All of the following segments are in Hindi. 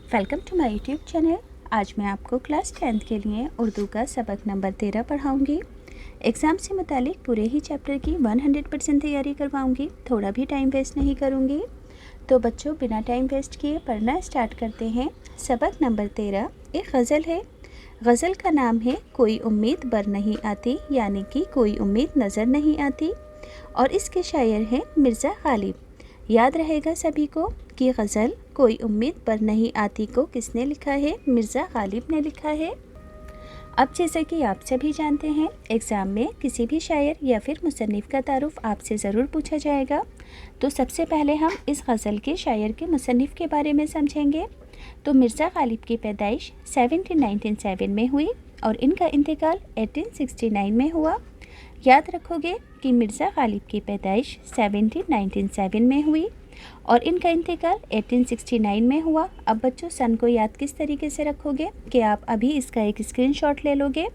Welcome to my YouTube channel. आज मैं आपको क्लास 10th के लिए उर्दू का सबक नंबर 13 पढ़ाऊंगी। एग्ज़ाम से मुतालिक पूरे ही चैप्टर की 100% तैयारी करवाऊंगी, थोड़ा भी टाइम वेस्ट नहीं करूंगी। तो बच्चों, बिना टाइम वेस्ट किए पढ़ना स्टार्ट करते हैं। सबक नंबर 13 एक गज़ल है। गज़ल का नाम है कोई उम्मीद बर नहीं आती, यानी कि कोई उम्मीद नज़र नहीं आती, और इसके शायर हैं मिर्ज़ा गालिब। याद रहेगा सभी को कि गज़ल कोई उम्मीद पर नहीं आती को किसने लिखा है? मिर्ज़ा गालिब ने लिखा है। अब जैसे कि आप सभी जानते हैं, एग्ज़ाम में किसी भी शायर या फिर मुसन्निफ़ का तारुफ आपसे ज़रूर पूछा जाएगा। तो सबसे पहले हम इस गज़ल के शायर के मुसन्निफ़ के बारे में समझेंगे। तो मिर्ज़ा गालिब की पैदाइश 1797 में हुई और इनका इंतकाल 1869 में हुआ। याद रखोगे कि मिर्ज़ा गालिब की पैदाइश 1797 में हुई और इनका इंतकाल 1869 में हुआ। अब बच्चों, सन को याद किस तरीके से रखोगे कि आप अभी इसका एक स्क्रीनशॉट ले लोगे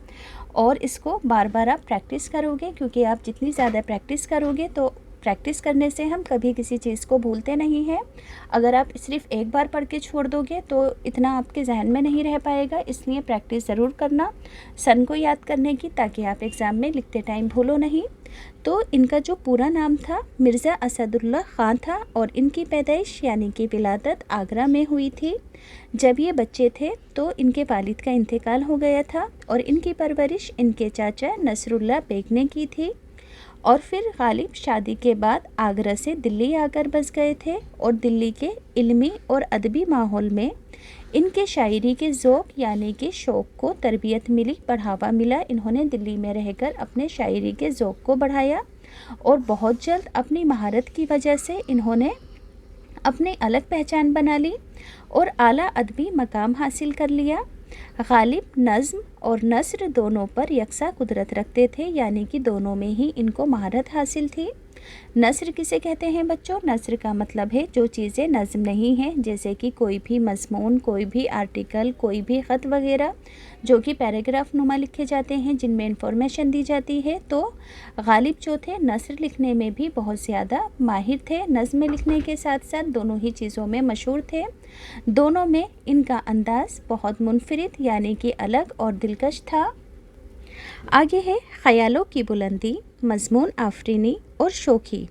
और इसको बार बार आप प्रैक्टिस करोगे, क्योंकि आप जितनी ज़्यादा प्रैक्टिस करोगे तो प्रैक्टिस करने से हम कभी किसी चीज़ को भूलते नहीं हैं। अगर आप सिर्फ एक बार पढ़ के छोड़ दोगे तो इतना आपके जहन में नहीं रह पाएगा, इसलिए प्रैक्टिस ज़रूर करना सन को याद करने की, ताकि आप एग्ज़ाम में लिखते टाइम भूलो नहीं। तो इनका जो पूरा नाम था मिर्ज़ा असदुल्ला ख़ान था और इनकी पैदाइश यानी कि विलादत आगरा में हुई थी। जब ये बच्चे थे तो इनके वालिद का इंतकाल हो गया था और इनकी परवरिश इनके चाचा नसरुल्ला बेग ने की थी। और फिर गालिब शादी के बाद आगरा से दिल्ली आकर बस गए थे और दिल्ली के इल्मी और अदबी माहौल में इनके शायरी के ज़ौक़ यानी कि शौक़ को तरबियत मिली, बढ़ावा मिला। इन्होंने दिल्ली में रहकर अपने शायरी के ज़ौक़ को बढ़ाया और बहुत जल्द अपनी महारत की वजह से इन्होंने अपनी अलग पहचान बना ली और आला अदबी मकाम हासिल कर लिया। गालिब नज़्म और नस्र दोनों पर यकसा कुदरत रखते थे, यानी कि दोनों में ही इनको महारत हासिल थी। नस्र किसे कहते हैं बच्चों? नस्र का मतलब है जो चीज़ें नज़्म नहीं हैं, जैसे कि कोई भी मज़मून, कोई भी आर्टिकल, कोई भी ख़त वगैरह जो कि पैराग्राफ नुमा लिखे जाते हैं, जिनमें इंफॉर्मेशन दी जाती है। तो गालिब जो थे नस्र लिखने में भी बहुत ज़्यादा माहिर थे, नज़्म लिखने के साथ साथ दोनों ही चीज़ों में मशहूर थे। दोनों में इनका अंदाज़ बहुत मुनफरिद यानी कि अलग और दिलकश था। आगे है ख़यालों की बुलंदी, मज़मून आफरीनी और शोखी।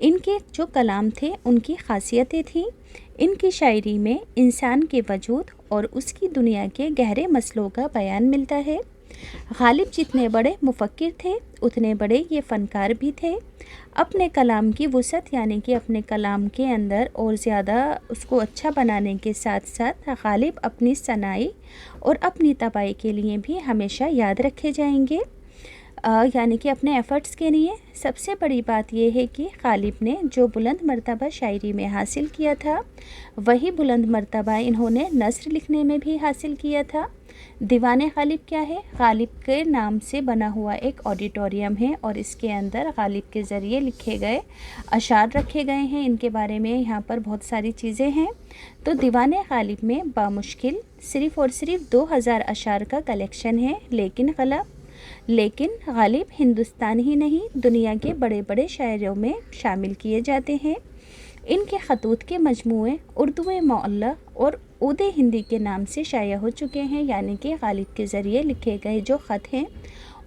इनके जो कलाम थे उनकी ख़ासियतें थीं। इनकी शायरी में इंसान के वजूद और उसकी दुनिया के गहरे मसलों का बयान मिलता है। गालिब जितने बड़े मुफ़क्किर थे उतने बड़े ये फ़नकार भी थे। अपने कलाम की वुसअत यानी कि अपने कलाम के अंदर और ज़्यादा उसको अच्छा बनाने के साथ साथ गालिब अपनी सनाई और अपनी तबाही के लिए भी हमेशा याद रखे जाएंगे, यानी कि अपने एफ़र्ट्स के लिए। सबसे बड़ी बात यह है कि गालिब ने जो बुलंद मर्तबा शायरी में हासिल किया था वही बुलंद मर्तबा इन्होंने नस्र लिखने में भी हासिल किया था। दीवान गालिब क्या है? गालिब के नाम से बना हुआ एक ऑडिटोरियम है और इसके अंदर गालिब के ज़रिए लिखे गए अशार रखे गए हैं। इनके बारे में यहाँ पर बहुत सारी चीज़ें हैं। तो दीवान गालिब में बामुश्किल सिर्फ़ और सिर्फ 2000 अशार का कलेक्शन है, लेकिन गालिब हिंदुस्तान ही नहीं दुनिया के बड़े बड़े शायरों में शामिल किए जाते हैं। इनके खतूत के मजमूए उर्दू मौअल्ला और उर्दू हिंदी के नाम से शाया हो चुके हैं, यानी कि गालिब के ज़रिए लिखे गए जो ख़त हैं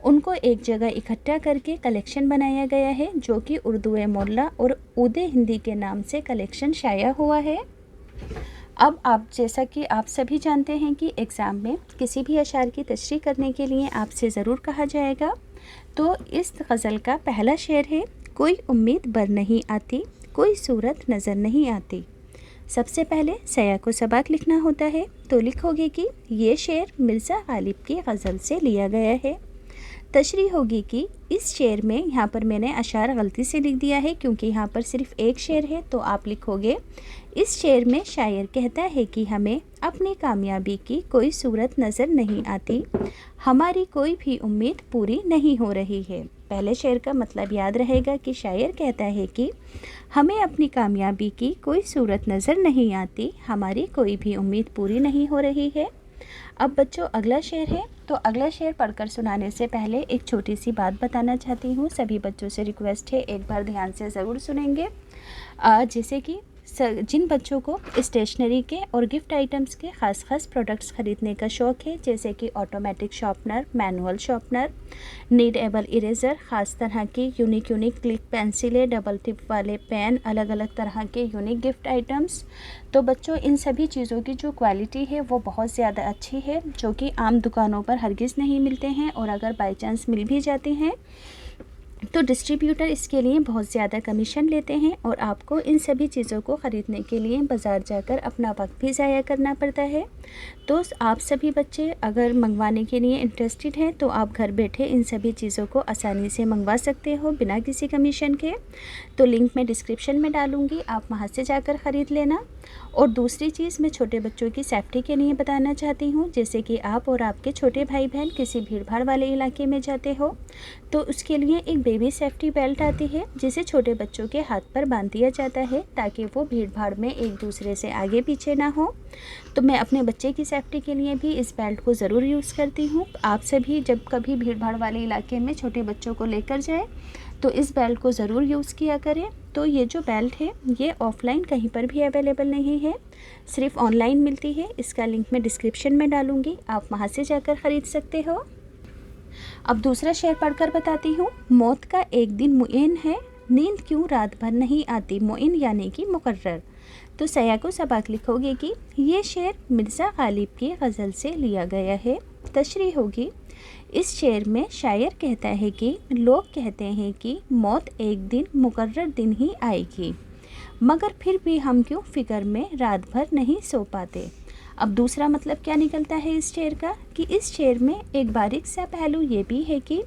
उनको एक जगह इकट्ठा करके कलेक्शन बनाया गया है, जो कि उर्दू मौअल्ला और उर्दू हिंदी के नाम से कलेक्शन शाया हुआ है। अब आप जैसा कि आप सभी जानते हैं कि एग्ज़ाम में किसी भी अशार की तशरीह करने के लिए आपसे ज़रूर कहा जाएगा। तो इस गज़ल का पहला शेर है कोई उम्मीद बर नहीं आती, कोई सूरत नज़र नहीं आती। सबसे पहले सया को सबाक लिखना होता है, तो लिखोगे कि ये शेर मिर्ज़ा गालिब की गज़ल से लिया गया है। तशरीह होगी कि इस शेर में, यहाँ पर मैंने अशार गलती से लिख दिया है क्योंकि यहाँ पर सिर्फ एक शेर है, तो आप लिखोगे इस शेर में शायर कहता है कि हमें अपनी कामयाबी की कोई सूरत नज़र नहीं आती, हमारी कोई भी उम्मीद पूरी नहीं हो रही है। पहले शेर का मतलब याद रहेगा कि शायर कहता है कि हमें अपनी कामयाबी की कोई सूरत नज़र नहीं आती, हमारी कोई भी उम्मीद पूरी नहीं हो रही है। अब बच्चों, अगला शेर है। तो अगला शेर पढ़कर सुनाने से पहले एक छोटी सी बात बताना चाहती हूँ। सभी बच्चों से रिक्वेस्ट है, एक बार ध्यान से ज़रूर सुनेंगे। जैसे कि जिन बच्चों को स्टेशनरी के और गिफ्ट आइटम्स के ख़ास प्रोडक्ट्स ख़रीदने का शौक़ है, जैसे कि automatic sharpener, manual sharpener, needable eraser, ख़ास तरह की यूनिक क्लिक पेंसिलें, डबल टिप वाले पेन, अलग अलग तरह के यूनिक गिफ्ट आइटम्स। तो बच्चों, इन सभी चीज़ों की जो क्वालिटी है वो बहुत ज़्यादा अच्छी है, जो कि आम दुकानों पर हरगिज़ नहीं मिलते हैं, और अगर बाई चांस मिल भी जाते हैं तो डिस्ट्रीब्यूटर इसके लिए बहुत ज़्यादा कमीशन लेते हैं, और आपको इन सभी चीज़ों को ख़रीदने के लिए बाज़ार जाकर अपना वक्त भी ज़ाया करना पड़ता है। तो आप सभी बच्चे अगर मंगवाने के लिए इंटरेस्टेड हैं तो आप घर बैठे इन सभी चीज़ों को आसानी से मंगवा सकते हो बिना किसी कमीशन के। तो लिंक मैं डिस्क्रिप्शन में डालूँगी, आप वहाँ से जाकर ख़रीद लेना। और दूसरी चीज़ मैं छोटे बच्चों की सेफ्टी के लिए बताना चाहती हूँ, जैसे कि आप और आपके छोटे भाई बहन किसी भीड़ भाड़ वाले इलाके में जाते हो तो उसके लिए एक बेबी सेफ्टी बेल्ट आती है, जिसे छोटे बच्चों के हाथ पर बांध दिया जाता है ताकि वो भीड़ भाड़ में एक दूसरे से आगे पीछे ना हो। तो मैं अपने बच्चे की सेफ्टी के लिए भी इस बेल्ट को ज़रूर यूज़ करती हूँ। आप सभी जब कभी भीड़ भाड़ वाले इलाके में छोटे बच्चों को लेकर जाएं तो इस बेल्ट को ज़रूर यूज़ किया करें। तो ये जो बेल्ट है ये ऑफ़लाइन कहीं पर भी अवेलेबल नहीं है, सिर्फ ऑनलाइन मिलती है। इसका लिंक मैं डिस्क्रिप्शन में डालूँगी, आप वहाँ से जाकर ख़रीद सकते हो। अब दूसरा शेर पढ़कर बताती हूँ। मौत का एक दिन मुयन है, नींद क्यों रात भर नहीं आती। मुयन यानी कि मुकर्रर। तो सया को सबाक लिखोगे कि ये शेर मिर्ज़ा गालिब की गज़ल से लिया गया है। तशरीह होगी। इस शेर में शायर कहता है कि लोग कहते हैं कि मौत एक दिन मुकर्रर दिन ही आएगी, मगर फिर भी हम क्यों फ़िक्र में रात भर नहीं सो पाते। अब दूसरा मतलब क्या निकलता है इस शेर का, कि इस शेर में एक बारीक सा पहलू ये भी है कि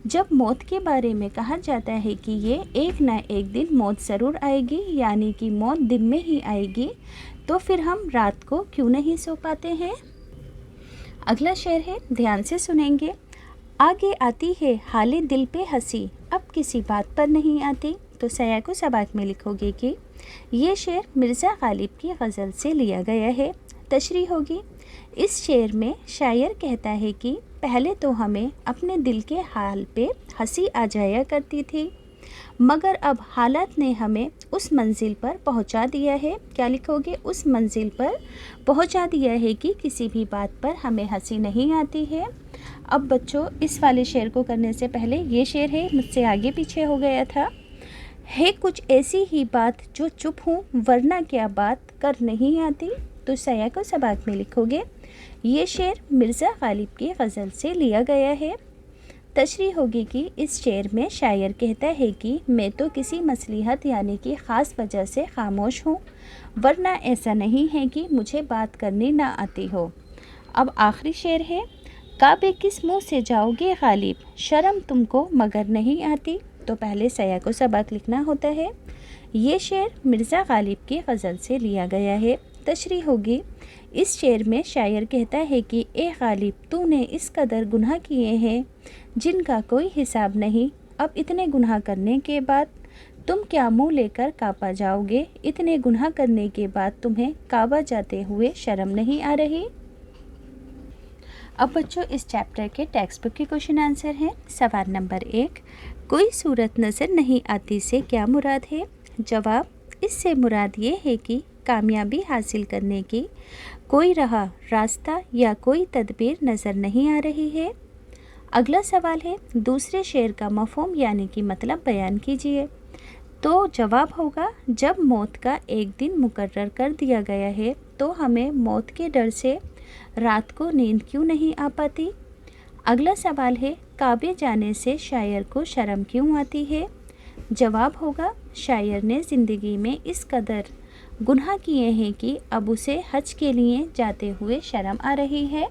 जब मौत के बारे में कहा जाता है कि ये एक ना एक दिन मौत ज़रूर आएगी, यानी कि मौत दिन में ही आएगी, तो फिर हम रात को क्यों नहीं सो पाते हैं। अगला शेर है, ध्यान से सुनेंगे। आगे आती है हाले दिल पे हंसी, अब किसी बात पर नहीं आती। तो सया को सबाक में लिखोगे कि ये शेर मिर्ज़ा गालिब की गज़ल से लिया गया है। तशरीह होगी। इस शेर में शायर कहता है कि पहले तो हमें अपने दिल के हाल पे हंसी आ जाया करती थी, मगर अब हालात ने हमें उस मंजिल पर पहुंचा दिया है। क्या लिखोगे, उस मंजिल पर पहुंचा दिया है कि किसी भी बात पर हमें हंसी नहीं आती है। अब बच्चों, इस वाले शेर को करने से पहले ये शेर है, मुझसे आगे पीछे हो गया था। है कुछ ऐसी ही बात जो चुप हूँ, वरना क्या बात कर नहीं आती। तो सया को सबाक में लिखोगे। ये शेर मिर्ज़ा गालिब की गज़ल से लिया गया है। तशरीह होगी कि इस शेर में शायर कहता है कि मैं तो किसी मसलहत यानी कि ख़ास वजह से खामोश हूँ, वरना ऐसा नहीं है कि मुझे बात करनी ना आती हो। अब आखिरी शेर है, काबे किस मुँह से जाओगे गालिब, शर्म तुमको मगर नहीं आती। तो पहले सया को सबक लिखना होता है। ये शेर मिर्ज़ा गालिब की गज़ल से लिया गया है। तशरीह होगी। इस शेर में शायर कहता है कि ए गालिब, तूने इस कदर गुनाह किए हैं जिनका कोई हिसाब नहीं, अब इतने गुनाह करने के बाद तुम क्या मुंह लेकर काबा जाओगे। इतने गुनाह करने के बाद तुम्हें काबा जाते हुए शर्म नहीं आ रही। अब बच्चों, इस चैप्टर के टेक्स्ट बुक के क्वेश्चन आंसर हैं। सवाल नंबर 1, कोई सूरत नज़र नहीं आती से क्या मुराद है। जवाब, इससे मुराद ये है कि कामयाबी हासिल करने की कोई रास्ता या कोई तदबीर नज़र नहीं आ रही है। अगला सवाल है, दूसरे शेर का मफ़हूम यानी कि मतलब बयान कीजिए। तो जवाब होगा, जब मौत का एक दिन मुकर्रर कर दिया गया है तो हमें मौत के डर से रात को नींद क्यों नहीं आ पाती। अगला सवाल है, काबे जाने से शायर को शर्म क्यों आती है। जवाब होगा, शायर ने ज़िंदगी में इस कदर गुनाह किए हैं कि अब उसे हज के लिए जाते हुए शर्म आ रही है।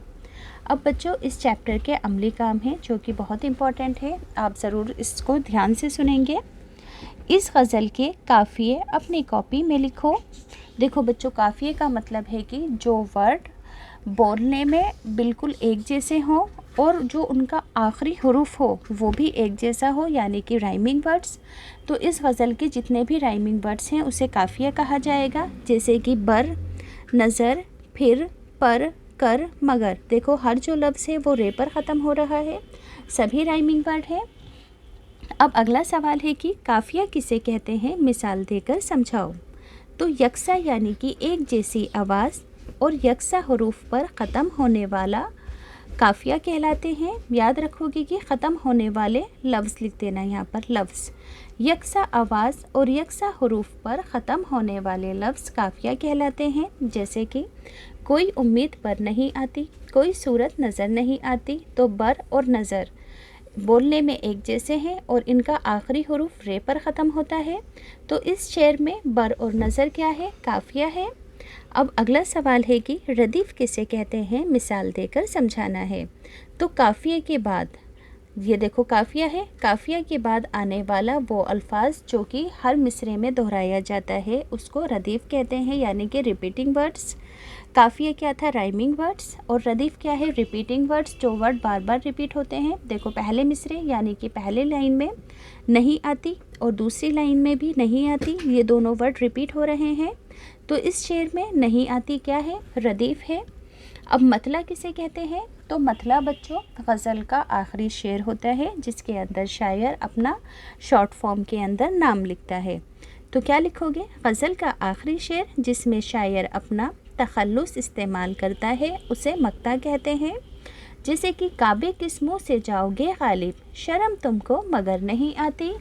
अब बच्चों, इस चैप्टर के अमली काम हैं जो कि बहुत इम्पॉर्टेंट है, आप ज़रूर इसको ध्यान से सुनेंगे। इस गज़ल के काफ़िए अपनी कॉपी में लिखो। देखो बच्चों, काफ़िए का मतलब है कि जो वर्ड बोलने में बिल्कुल एक जैसे हों और जो उनका आखिरी हुरूफ हो वो भी एक जैसा हो, यानी कि राइमिंग वर्ड्स। तो इस गज़ल के जितने भी राइमिंग वर्ड्स हैं उसे काफ़िया कहा जाएगा, जैसे कि बर, नज़र, फिर, पर, कर, मगर। देखो, हर जो लफ्ज़ है वो रे पर ख़त्म हो रहा है, सभी राइमिंग वर्ड है। अब अगला सवाल है कि काफ़िया किसे कहते हैं, मिसाल देकर समझाओ। तो यकसा यानी कि एक जैसी आवाज़ और यकसा हरूफ पर ख़त्म होने वाला काफ़िया कहलाते हैं। याद रखोगे कि ख़त्म होने वाले लफ्ज़ लिख देना यहाँ पर लफ्ज़। यकसा आवाज़ और यकसा हरूफ पर ख़त्म होने वाले लफ्ज़ काफ़िया कहलाते हैं। जैसे कि कोई उम्मीद पर नहीं आती, कोई सूरत नज़र नहीं आती, तो बर और नज़र बोलने में एक जैसे हैं और इनका आखिरी हरूफ रे पर ख़त्म होता है। तो इस शेर में बर और नज़र क्या है? काफ़िया है। अब अगला सवाल है कि रदीफ़ किसे कहते हैं? मिसाल देकर समझाना है। तो काफ़िए के बाद ये देखो काफ़िया है, काफ़िया के बाद आने वाला वो अल्फाज जो कि हर मिसरे में दोहराया जाता है उसको रदीफ़ कहते हैं, यानी कि रिपीटिंग वर्ड्स। काफ़िया क्या था? Rhyming words. और रदीफ़ क्या है? रिपीटिंग वर्ड्स, जो वर्ड बार बार रिपीट होते हैं। देखो पहले मिसरे यानी कि पहले लाइन में नहीं आती और दूसरी लाइन में भी नहीं आती, ये दोनों वर्ड रिपीट हो रहे हैं। तो इस शेर में नहीं आती क्या है? रदीफ़ है। अब मतला किसे कहते हैं? तो मतला बच्चों गज़ल का आखिरी शेर होता है जिसके अंदर शायर अपना शॉर्ट फॉर्म के अंदर नाम लिखता है। तो क्या लिखोगे? गज़ल का आखिरी शेर जिसमें शायर अपना तखल्लुस इस्तेमाल करता है उसे मक्ता कहते हैं। जैसे कि काबे किस मुँह से जाओगे गालिब, शर्म तुमको मगर नहीं आती।